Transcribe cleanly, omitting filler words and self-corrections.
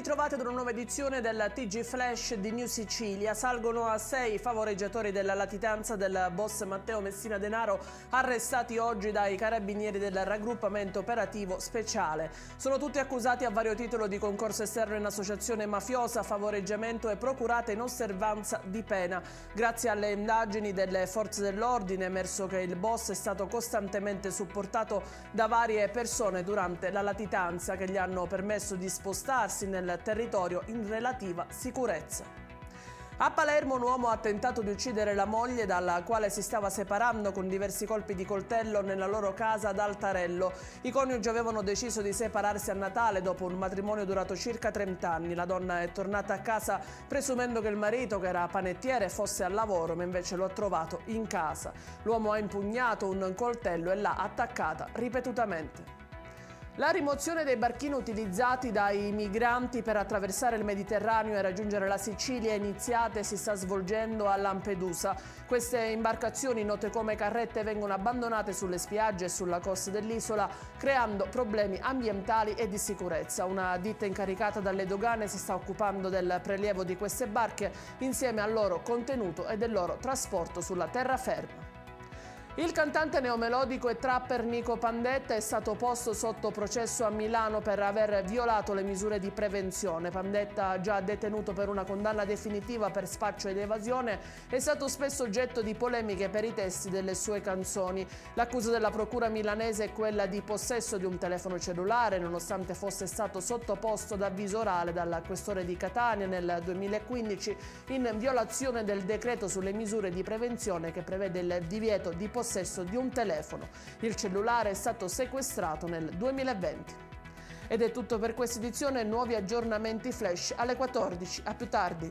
ritrovati ad una nuova edizione del TG Flash di New Sicilia. Salgono a 6 i favoreggiatori della latitanza del boss Matteo Messina Denaro, arrestati oggi dai carabinieri del raggruppamento operativo speciale. Sono tutti accusati a vario titolo di concorso esterno in associazione mafiosa, favoreggiamento e procurata in osservanza di pena. Grazie alle indagini delle forze dell'ordine è emerso che il boss è stato costantemente supportato da varie persone durante la latitanza che gli hanno permesso di spostarsi nel territorio in relativa sicurezza. A Palermo un uomo ha tentato di uccidere la moglie dalla quale si stava separando con diversi colpi di coltello nella loro casa ad Altarello. I coniugi avevano deciso di separarsi a Natale dopo un matrimonio durato circa 30 anni. La donna è tornata a casa presumendo che il marito, che era panettiere, fosse al lavoro, ma invece lo ha trovato in casa. L'uomo ha impugnato un coltello e l'ha attaccata ripetutamente. La rimozione dei barchini utilizzati dai migranti per attraversare il Mediterraneo e raggiungere la Sicilia è iniziata e si sta svolgendo a Lampedusa. Queste imbarcazioni, note come carrette, vengono abbandonate sulle spiagge e sulla costa dell'isola, creando problemi ambientali e di sicurezza. Una ditta incaricata dalle dogane si sta occupando del prelievo di queste barche insieme al loro contenuto e del loro trasporto sulla terraferma. Il cantante neomelodico e trapper Nico Pandetta è stato posto sotto processo a Milano per aver violato le misure di prevenzione. Pandetta, già detenuto per una condanna definitiva per spaccio ed evasione, è stato spesso oggetto di polemiche per i testi delle sue canzoni. L'accusa della procura milanese è quella di possesso di un telefono cellulare, nonostante fosse stato sottoposto ad avviso orale dal questore di Catania nel 2015 in violazione del decreto sulle misure di prevenzione che prevede il divieto di possesso di un telefono. Il cellulare è stato sequestrato nel 2020. Ed è tutto per questa edizione, nuovi aggiornamenti flash alle 14. A più tardi.